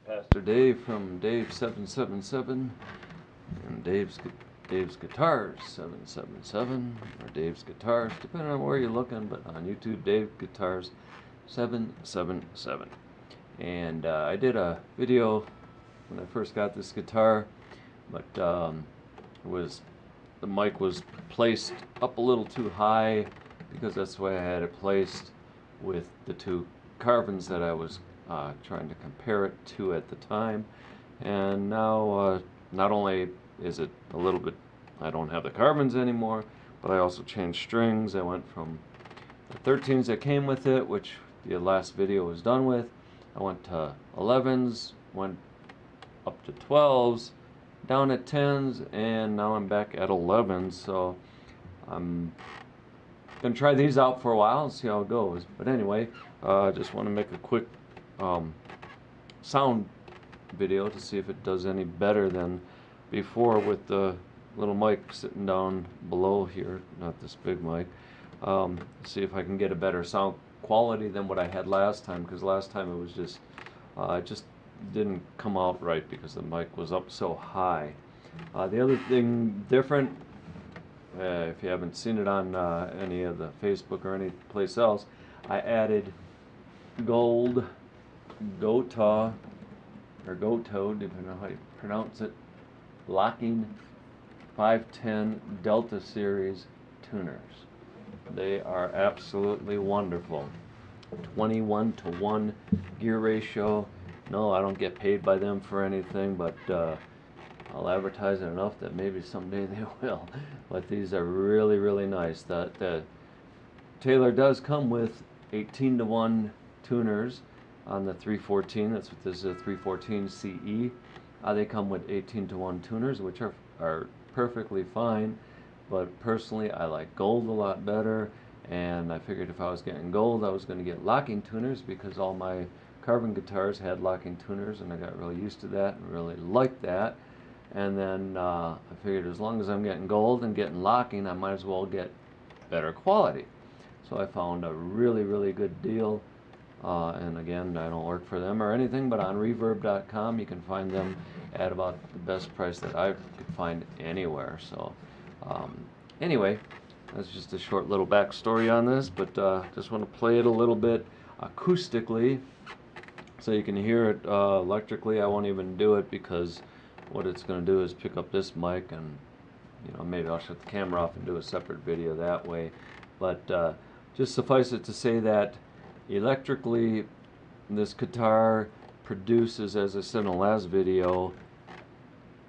Pastor Dave from Dave777 and Dave's Guitars 777 or Dave's Guitars, depending on where you're looking, but on YouTube, Dave Guitars 777. And I did a video when I first got this guitar, but the mic was placed up a little too high because that's the way I had it placed with the two Carvins that I was trying to compare it to at the time. And now not only is it a little bit, I don't have the Carvins anymore, but I also changed strings. I went from the 13s that came with it, which the last video was done with. I went to 11s, went up to 12s, down at 10s, and now I'm back at 11s. So I'm gonna try these out for a while and see how it goes. But anyway, I just want to make a quick sound video to see if it does any better than before with the little mic sitting down below here, not this big mic. See if I can get a better sound quality than what I had last time, because last time it was just it just didn't come out right because the mic was up so high. The other thing different, if you haven't seen it on any of the Facebook or any place else, I added gold Gotoh, or Gotoh, depending on how you pronounce it, locking 510 Delta Series tuners. They are absolutely wonderful. 21-to-1 gear ratio. No, I don't get paid by them for anything, but I'll advertise it enough that maybe someday they will. But these are really, really nice. The Taylor does come with 18-to-1 tuners on the 314. That's what this is, a 314 CE. They come with 18-to-1 tuners, which are perfectly fine. But personally, I like gold a lot better. And I figured if I was getting gold, I was going to get locking tuners, because all my Carvin guitars had locking tuners, and I got really used to that and really liked that. And then I figured as long as I'm getting gold and getting locking, I might as well get better quality. So I found a really, really good deal. And again, I don't work for them or anything, but on Reverb.com you can find them at about the best price that I could find anywhere. So anyway, that's just a short little backstory on this, but just want to play it a little bit acoustically so you can hear it electrically. I won't even do it, because what it's going to do is pick up this mic, and maybe I'll shut the camera off and do a separate video that way. But just suffice it to say that electrically this guitar produces, as I said in the last video,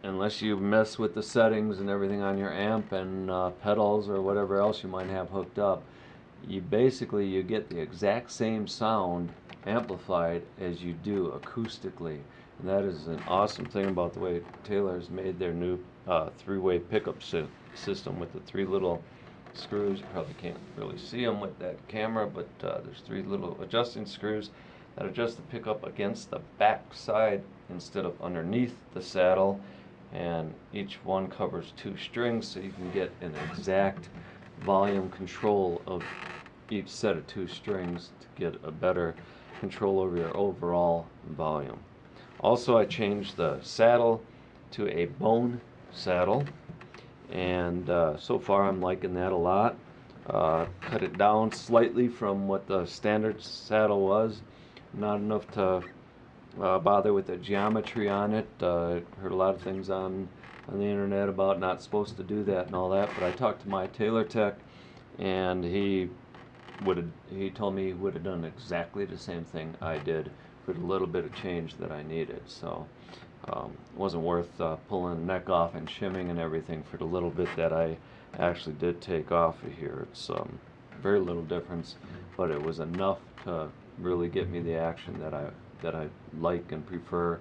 unless you mess with the settings and everything on your amp and pedals or whatever else you might have hooked up, you get the exact same sound amplified as you do acoustically. And that is an awesome thing about the way Taylor's made their new three-way pickup system with the three little screws. You probably can't really see them with that camera, but there's three little adjusting screws that adjust the pickup against the back side instead of underneath the saddle, and each one covers two strings, so you can get an exact volume control of each set of two strings to get a better control over your overall volume. Also, I changed the saddle to a bone saddle, and so far I'm liking that a lot. Cut it down slightly from what the standard saddle was, not enough to bother with the geometry on it. Heard a lot of things on the internet about not supposed to do that and all that, but I talked to my Taylor tech, and he told me he would have done exactly the same thing I did for the little bit of change that I needed. So it wasn't worth pulling the neck off and shimming and everything for the little bit that I actually did take off of here. It's very little difference, but it was enough to really get me the action that I like and prefer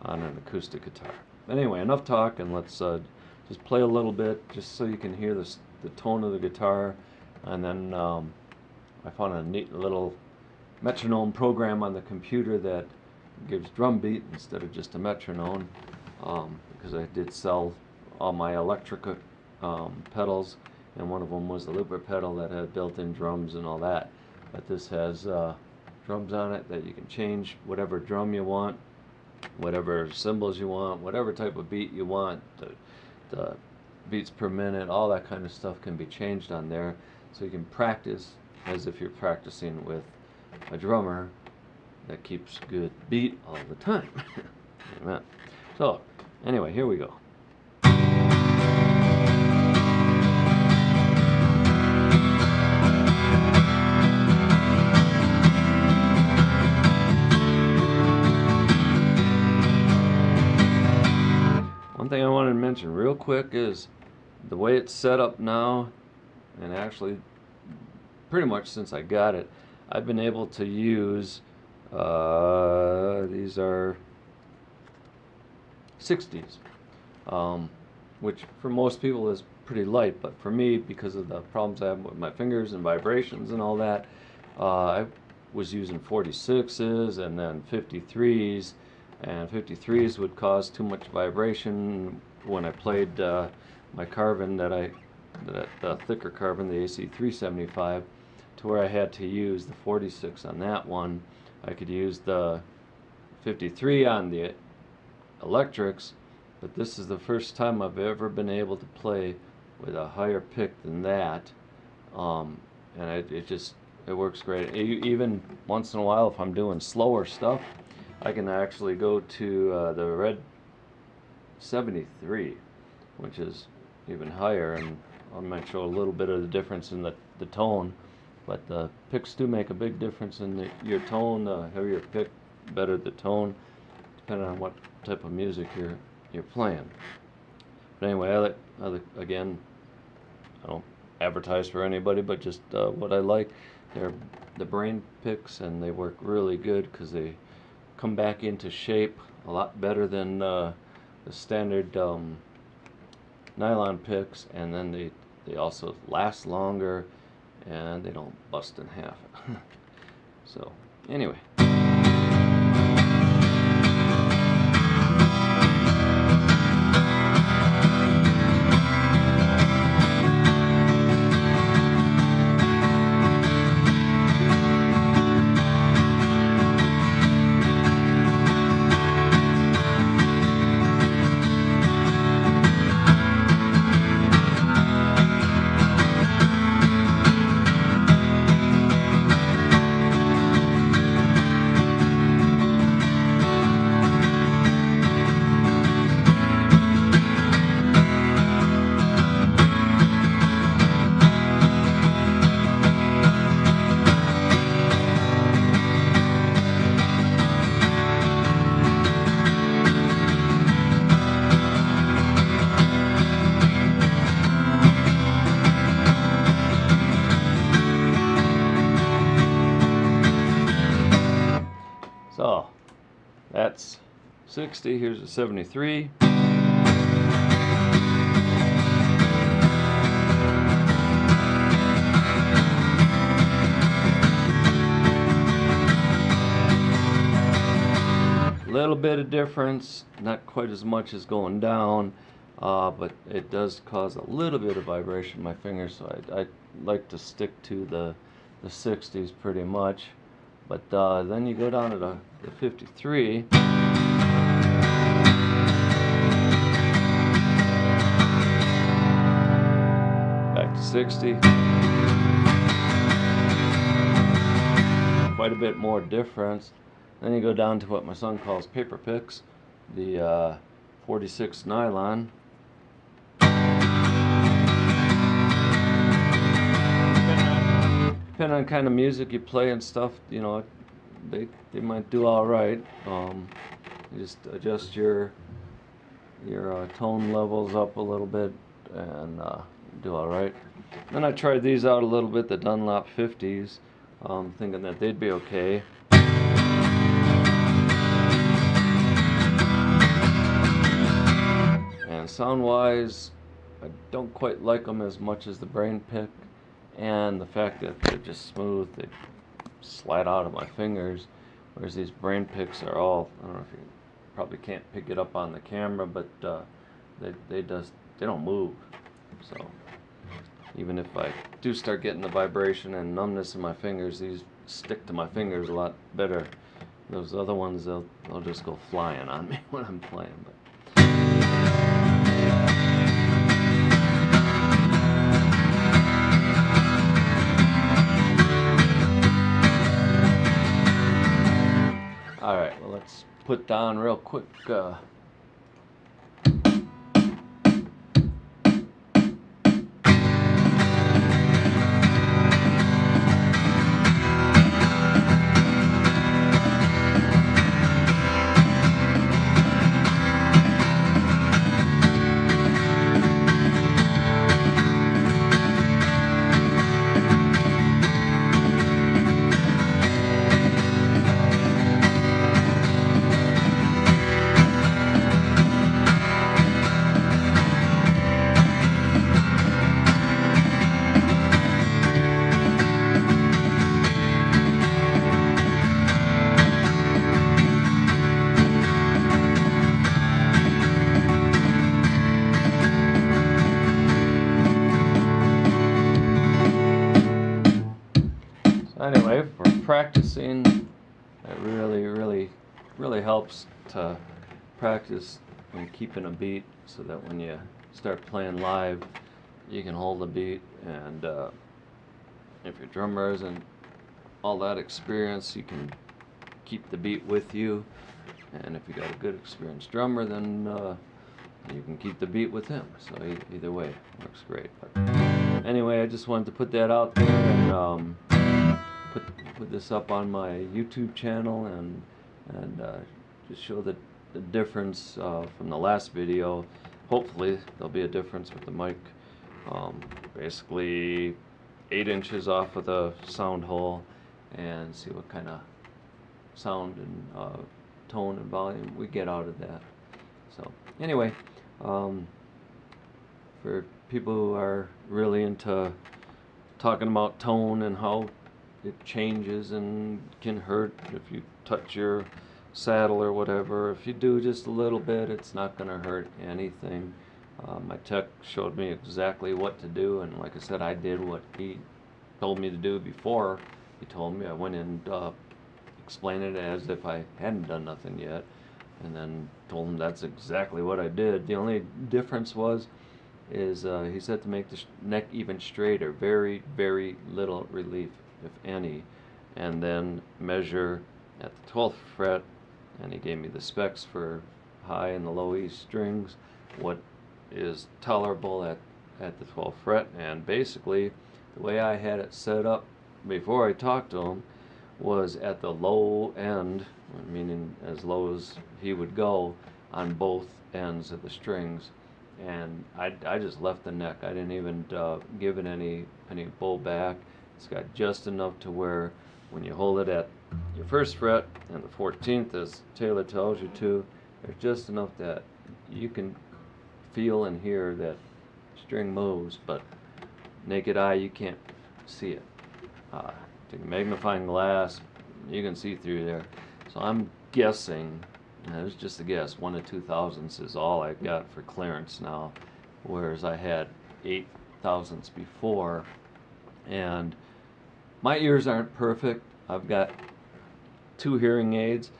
on an acoustic guitar. Anyway, enough talk, and let's just play a little bit just so you can hear the tone of the guitar. And then I found a neat little metronome program on the computer that gives drum beat instead of just a metronome, because I did sell all my electric pedals, and one of them was the looper pedal that had built-in drums and all that. But this has drums on it that you can change whatever drum you want whatever cymbals you want, whatever type of beat you want, the beats per minute, all that kind of stuff can be changed on there, so you can practice as if you're practicing with a drummer that keeps good beat all the time. Amen. So anyway, here we go. One thing I wanted to mention real quick is the way it's set up now, and actually pretty much since I got it, I've been able to use these are 60s, which for most people is pretty light, but for me, because of the problems I have with my fingers and vibrations and all that, I was using 46s and then 53s, and 53s would cause too much vibration when I played my carbon the thicker carbon, the AC375, to where I had to use the 46 on that one. I could use the 53 on the electrics, but this is the first time I've ever been able to play with a higher pick than that, and it works great. Even once in a while, if I'm doing slower stuff, I can actually go to the red 73, which is even higher, and I might show a little bit of the difference in the tone, but the picks do make a big difference in your tone. The heavier pick, better the tone, depending on what type of music you're playing. But anyway, again, I don't advertise for anybody, but just what I like. They're the brain picks, and they work really good because they come back into shape a lot better than the standard nylon picks, and then they also last longer, and they don't bust in half. So anyway. So that's 60. Here's a 73. Little bit of difference, not quite as much as going down, but it does cause a little bit of vibration in my fingers, so I like to stick to the 60s pretty much. But then you go down to the 53. Back to 60. Quite a bit more difference. Then you go down to what my son calls paper picks, the 46 nylon. Depending on kind of music you play and stuff, you know, they might do all right. You just adjust your tone levels up a little bit and do all right. Then I tried these out a little bit, the Dunlop 50s, thinking that they'd be okay. And sound-wise, I don't quite like them as much as the Brain Pick. And the fact that they're just smooth, they slide out of my fingers, whereas these Brain Picks are all, I don't know if you probably can't pick it up on the camera, but they don't move. So even if I do start getting the vibration and numbness in my fingers, these stick to my fingers a lot better Those other ones, they'll just go flying on me when I'm playing. But all right, well, let's put down real quick. Anyway, for practicing, it really helps to practice and keeping a beat, so that when you start playing live, you can hold a beat. And if your drummer isn't all that experienced, you can keep the beat with you. And if you got a good experienced drummer, then you can keep the beat with him. So either way, it works great. But anyway, I just wanted to put that out there and put this up on my YouTube channel and just show the difference from the last video. Hopefully there'll be a difference with the mic. Basically 8 inches off of the sound hole, and see what kind of sound and tone and volume we get out of that. So anyway, for people who are really into talking about tone and how it changes and can hurt if you touch your saddle or whatever. If you do just a little bit, it's not going to hurt anything. My tech showed me exactly what to do, and like I said, I did what he told me to do before he told me. I went and explained it as if I hadn't done nothing yet, and then told him that's exactly what I did. The only difference is he said to make the neck even straighter, very little relief, if any, and then measure at the 12th fret, and he gave me the specs for high and the low E strings, what is tolerable at the 12th fret. And basically the way I had it set up before I talked to him was at the low end, meaning as low as he would go on both ends of the strings. And I just left the neck. I didn't even give it any bow back. It's got just enough to where when you hold it at your 1st fret and the 14th, as Taylor tells you to, there's just enough that you can feel and hear that string moves, but naked eye you can't see it. Take a magnifying glass, you can see through there. So I'm guessing, and it was just a guess, 1 2/1000 is all I got for clearance now, whereas I had 8/1000 before. And my ears aren't perfect. I've got 2 hearing aids,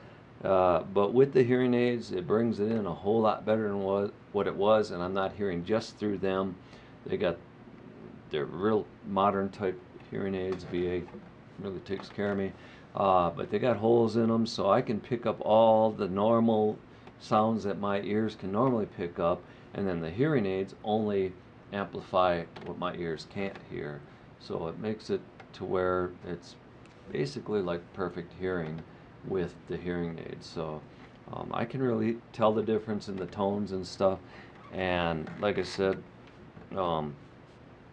but with the hearing aids, it brings it in a whole lot better than what it was, and I'm not hearing just through them. They're real modern type hearing aids. VA really takes care of me, but they got holes in them, so I can pick up all the normal sounds that my ears can normally pick up, and then the hearing aids only amplify what my ears can't hear. So it makes it to where it's basically like perfect hearing with the hearing aids. So I can really tell the difference in the tones and stuff. And like I said, the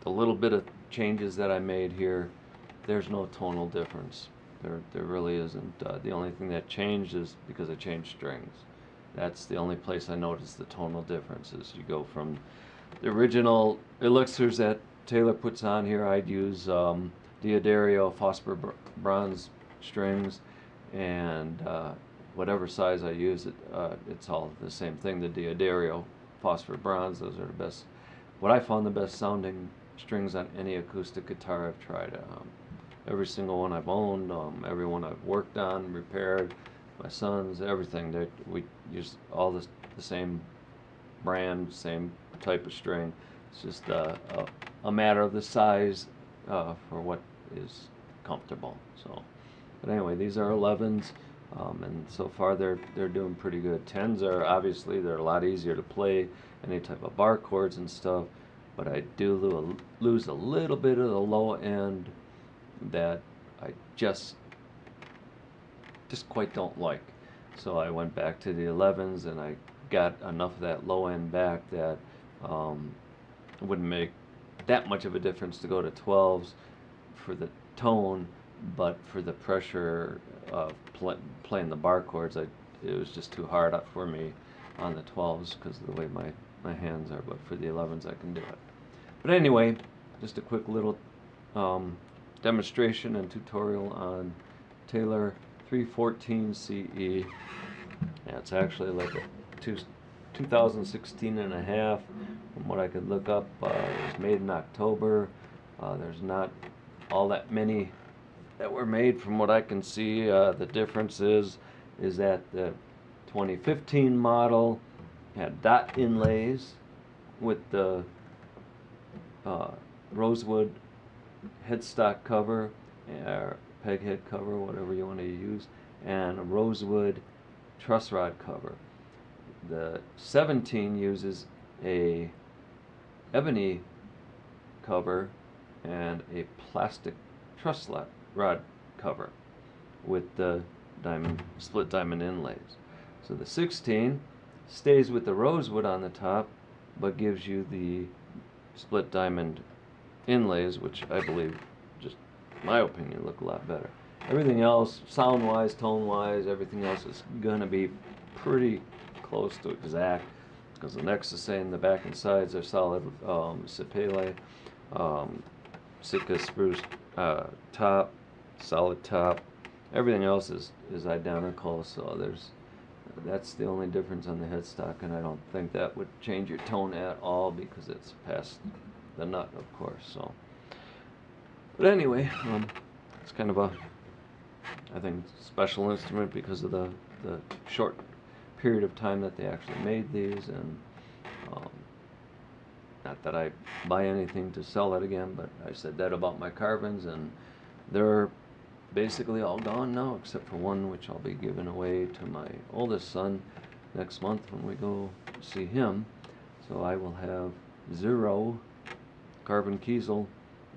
little bit of changes that I made here, there's no tonal difference. There really isn't. The only thing that changed is because I changed strings. That's the only place I noticed the tonal differences. You go from the original elixirs that Taylor puts on here. I'd use D'Addario phosphor bronze strings, and whatever size I use, it's all the same thing. The D'Addario phosphor bronze, those are the best, what I found the best sounding strings on any acoustic guitar I've tried. Every single one I've owned, every one I've worked on, repaired, my sons, everything. We use all the same brand, same type of string. It's just a matter of the size for what is comfortable. So, but anyway, these are 11s, and so far they're doing pretty good. 10s are obviously they're a lot easier to play, any type of bar chords and stuff. But I do lose a little bit of the low end that I just quite don't like. So I went back to the 11s, and I got enough of that low end back that it wouldn't make that much of a difference to go to 12s for the tone, but for the pressure of playing the bar chords, it was just too hard for me on the 12s because of the way my hands are. But for the 11s, I can do it. But anyway, just a quick little demonstration and tutorial on Taylor 314 CE. Yeah, it's actually like a 2016 and a half. From what I could look up, it was made in October. There's not all that many that were made from what I can see. The difference is that the 2015 model had dot inlays with the rosewood headstock cover, or peg head cover, whatever you want to use, and a rosewood truss rod cover. The 17 uses a ebony cover and a plastic truss rod cover with the split diamond inlays. So the 16 stays with the rosewood on the top, but gives you the split diamond inlays, which I believe, just my opinion, look a lot better. Everything else, sound-wise, tone-wise, everything else is gonna be pretty close to exact, because the Nexus and the back and sides are solid Sapele, Sitka spruce top, solid top. Everything else is identical, so that's the only difference on the headstock, and I don't think that would change your tone at all because it's past the nut, of course. So, but anyway, it's kind of a, I think, special instrument because of the short period of time that they actually made these, and not that I buy anything to sell it again, but I said that about my carbons, and they're basically all gone now, except for one which I'll be giving away to my oldest son next month when we go see him. So I will have 0 carbon Kiesel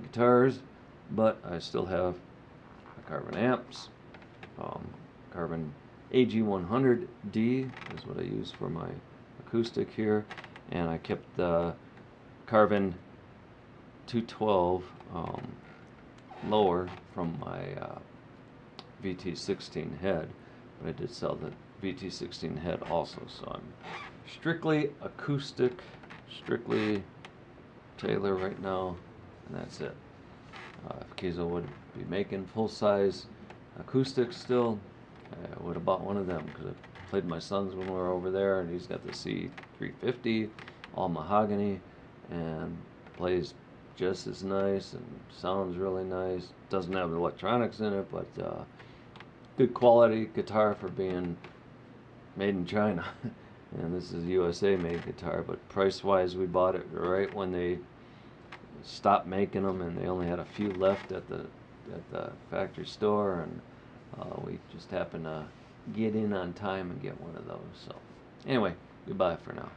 guitars, but I still have carbon amps. Carbon AG100D is what I use for my acoustic here, and I kept the carbon 212 lower from my VT16 head, but I did sell the VT16 head also, so I'm strictly acoustic, strictly Taylor right now, and that's it. If Kiesel would be making full-size acoustics still, I would have bought one of them, because I played my son's when we were over there, and he's got the C350, all mahogany, and plays just as nice and sounds really nice. Doesn't have the electronics in it, but good quality guitar for being made in China. And this is a USA made guitar, but price wise we bought it right when they stopped making them, and they only had a few left at the factory store, and we just happened to get in on time and get one of those. So anyway, goodbye for now.